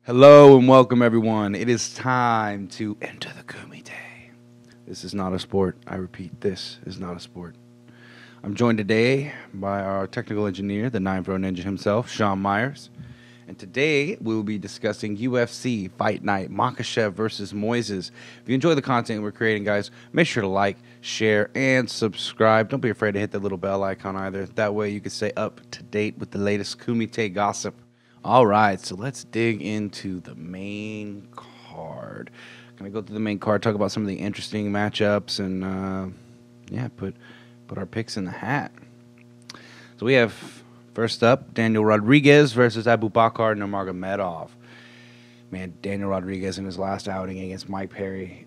Hello and welcome, everyone. It is time to enter the Kumite. This is not a sport. I repeat, this is not a sport. I'm joined today by our technical engineer, the 9-Pro Ninja himself, Sean Myers. And today we will be discussing UFC Fight Night, Makhachev versus Moises. If you enjoy the content we're creating, guys, make sure to like, share, and subscribe. Don't be afraid to hit the little bell icon either. That way you can stay up to date with the latest Kumite gossip. All right, so let's dig into the main card. Gonna go through the main card, talk about some of the interesting matchups, and put our picks in the hat. So we have first up Daniel Rodriguez versus Abubakar Nurmagomedov. Man, Daniel Rodriguez in his last outing against Mike Perry,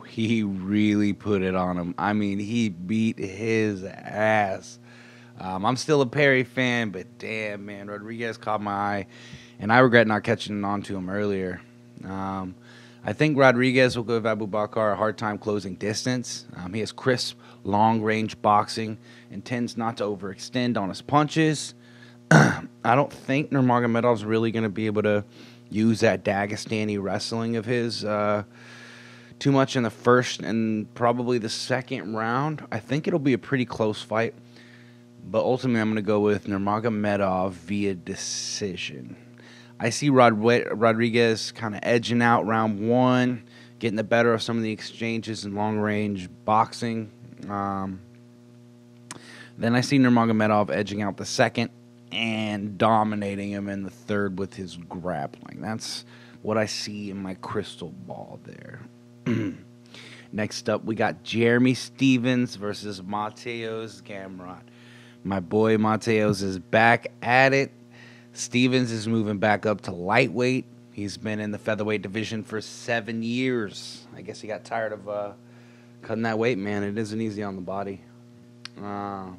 he really put it on him. I mean, he beat his ass. I'm still a Perry fan, but damn, man, Rodriguez caught my eye, and I regret not catching on to him earlier. I think Rodriguez will give Abubakar a hard time closing distance. He has crisp, long-range boxing and tends not to overextend on his punches. I don't think Nurmagomedov's really going to be able to use that Dagestani wrestling of his too much in the first and probably the second round. I think it'll be a pretty close fight. But ultimately, I'm going to go with Nurmagomedov via decision. I see Rodriguez kind of edging out round one, getting the better of some of the exchanges in long-range boxing. Then I see Nurmagomedov edging out the second and dominating him in the third with his grappling. That's what I see in my crystal ball there. Next up, we got Jeremy Stephens versus Mateusz Gamrot. My boy Mateusz is back at it. Stephens is moving back up to lightweight. He's been in the featherweight division for 7 years. I guess he got tired of cutting that weight, man. It isn't easy on the body. I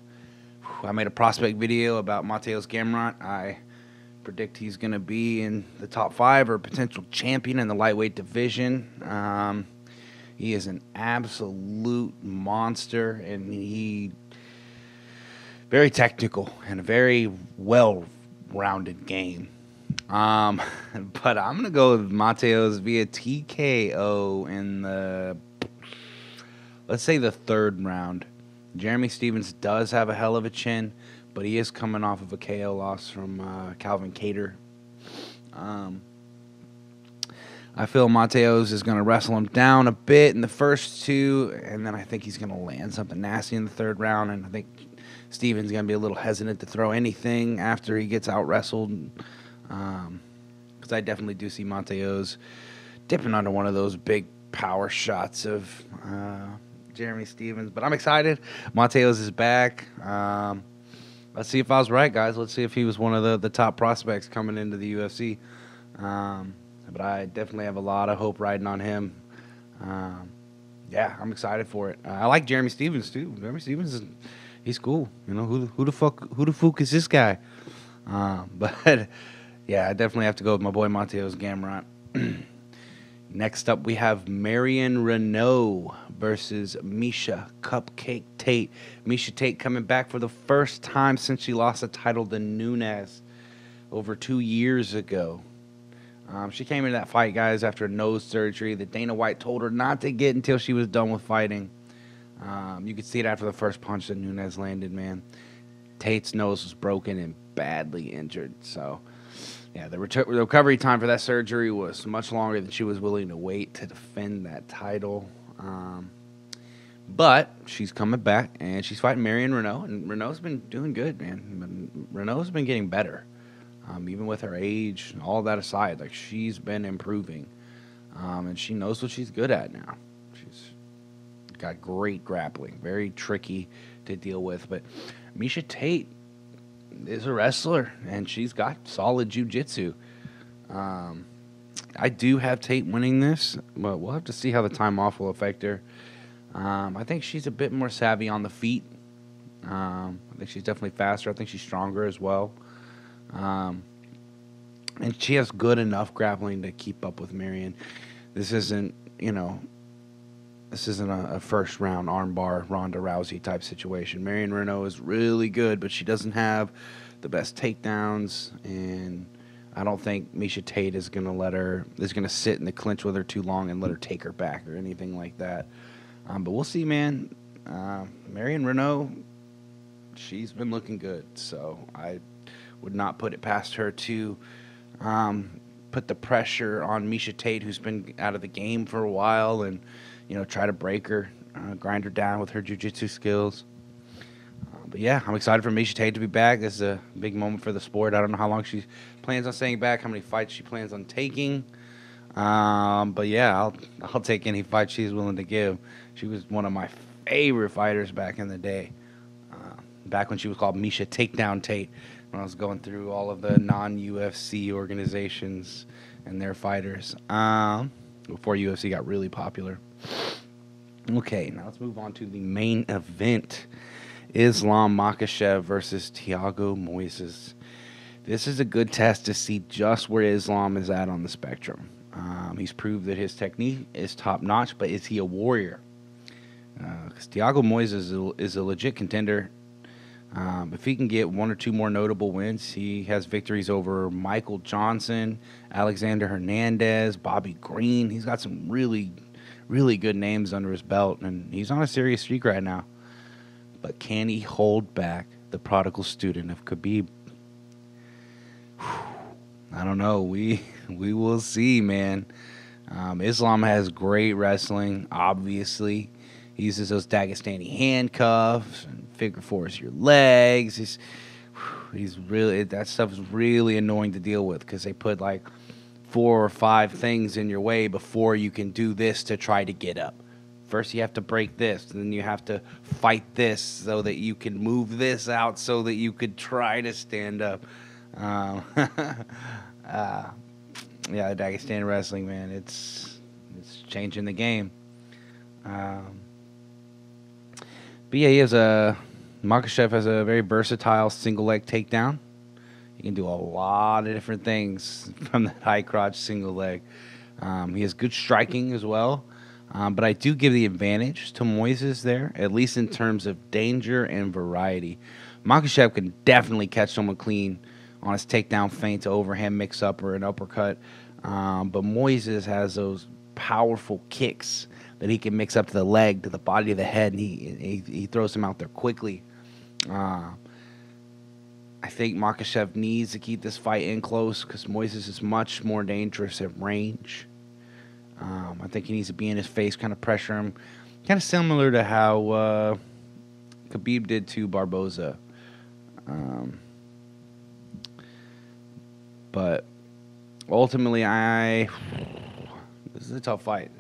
made a prospect video about Mateusz Gamrot. I predict he's going to be in the top 5 or potential champion in the lightweight division. He is an absolute monster, and he very technical and a very well-rounded game. But I'm going to go with Mateusz via TKO in the, let's say, the third round. Jeremy Stephens does have a hell of a chin, but he is coming off of a KO loss from Calvin Kattar. I feel Mateusz is going to wrestle him down a bit in the first two, and then I think he's going to land something nasty in the third round, and I think Stephens going to be a little hesitant to throw anything after he gets out-wrestled. Because I definitely do see Mateusz dipping under one of those big power shots of Jeremy Stephens. But I'm excited. Mateusz is back. Let's see if I was right, guys. Let's see if he was one of the top prospects coming into the UFC. But I definitely have a lot of hope riding on him. I'm excited for it. I like Jeremy Stephens, too. Jeremy Stephens he's cool. You know, who the fuck is this guy? But yeah, I definitely have to go with my boy Mateusz Gamrot. Next up, we have Marion Renault versus Miesha Cupcake Tate. Miesha Tate coming back for the first time since she lost the title to Nunes over 2 years ago. She came into that fight, guys, after a nose surgery that Dana White told her not to get until she was done with fighting. You could see it after the first punch that Nunes landed, man. Tate's nose was broken and badly injured. So, yeah, the recovery time for that surgery was much longer than she was willing to wait to defend that title. But she's coming back, and she's fighting Marion Renault, and Renault's been doing good, man. Renault's been getting better, even with her age and all that aside. Like, she's been improving, and she knows what she's good at now. She's got great grappling, very tricky to deal with. But Miesha Tate is a wrestler, and she's got solid jiu-jitsu. I do have Tate winning this, but we'll have to see how the time off will affect her. I think she's a bit more savvy on the feet. I think she's definitely faster. I think she's stronger as well. And she has good enough grappling to keep up with Marion. This isn't a first-round armbar Ronda Rousey type situation. Marion Renault is really good, but she doesn't have the best takedowns, and I don't think Miesha Tate is gonna sit in the clinch with her too long and let her take her back or anything like that. But we'll see, man. Marion Renault, she's been looking good, so I would not put it past her to put the pressure on Miesha Tate, who's been out of the game for a while, and try to break her, grind her down with her jiu-jitsu skills. But yeah, I'm excited for Miesha Tate to be back. This is a big moment for the sport. I don't know how long she plans on staying back, how many fights she plans on taking. But yeah, I'll take any fight she's willing to give. She was one of my favorite fighters back in the day. Back when she was called Miesha Takedown Tate, when I was going through all of the non-UFC organizations and their fighters. Before UFC got really popular. Okay, now let's move on to the main event. Islam Makhachev versus Thiago Moises. This is a good test to see just where Islam is at on the spectrum. He's proved that his technique is top-notch, but is he a warrior? Because Thiago Moises is a legit contender. If he can get one or two more notable wins, he has victories over Michael Johnson, Alexander Hernandez, Bobby Green. He's got some really, really good names under his belt, and he's on a serious streak right now. But can he hold back the prodigal student of Khabib? I don't know. We will see, man. Islam has great wrestling, obviously. He uses those Dagestani handcuffs and figure fours your legs. He's really, that stuff is really annoying to deal with because they put like 4 or 5 things in your way before you can do this to try to get up. First, you have to break this, and then you have to fight this so that you can move this out so that you could try to stand up. Yeah, Dagestan wrestling, man, it's changing the game. But yeah, Makhachev has a very versatile single leg takedown. He can do a lot of different things from that high crotch single leg. He has good striking as well. But I do give the advantage to Moises there, at least in terms of danger and variety. Makhachev can definitely catch someone clean on his takedown feint to overhand mix up or an uppercut. But Moises has those powerful kicks that he can mix up to the leg, to the body of the head, and he throws them out there quickly. I think Makhachev needs to keep this fight in close because Moises is much more dangerous at range. I think he needs to be in his face, kind of pressure him. Kind of similar to how Khabib did to Barboza. But ultimately, this is a tough fight.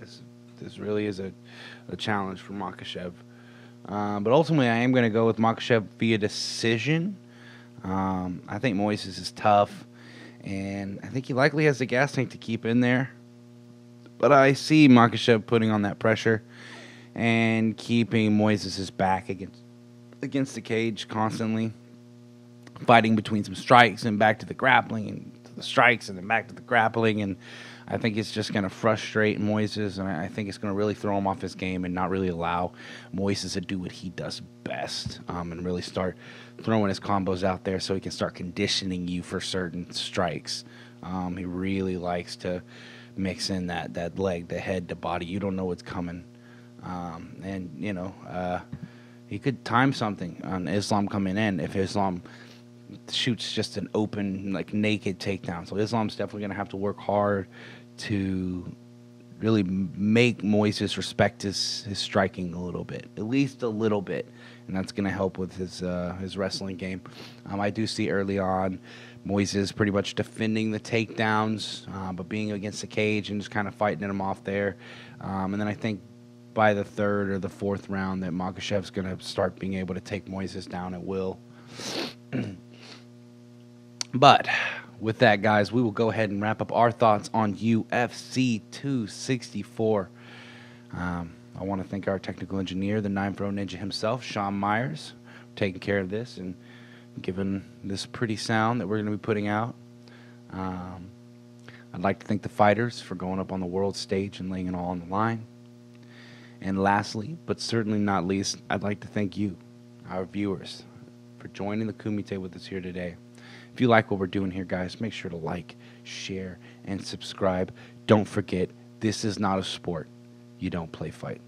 This really is a challenge for Makhachev. But ultimately, I am going to go with Makhachev via decision. I think Moises is tough, and I think he likely has the gas tank to keep in there. But I see Makhachev putting on that pressure and keeping Moises' back against the cage constantly, fighting between some strikes and back to the grappling and to the strikes and then back to the grappling. And I think it's just going to frustrate Moises, and I think it's going to really throw him off his game and not really allow Moises to do what he does best, and really start throwing his combos out there so he can start conditioning you for certain strikes. He really likes to mix in that leg, the head, the body. You don't know what's coming. He could time something on Islam coming in if Islam shoots just an open, like, naked takedown. So Islam's definitely going to have to work hard to really make Moises respect his striking a little bit, at least a little bit. And that's going to help with his wrestling game. I do see early on Moises pretty much defending the takedowns, but being against the cage and just kind of fighting him off there. And then I think by the 3rd or the 4th round that Makhachev's going to start being able to take Moises down at will. But with that, guys, we will go ahead and wrap up our thoughts on UFC 264. I want to thank our technical engineer, the 9-Pro Ninja himself, Sean Myers, for taking care of this and giving this pretty sound that we're going to be putting out. I'd like to thank the fighters for going up on the world stage and laying it all on the line. And lastly, but certainly not least, I'd like to thank you, our viewers, for joining the Kumite with us here today. If you like what we're doing here, guys, make sure to like, share, and subscribe. Don't forget, this is not a sport. You don't play fight.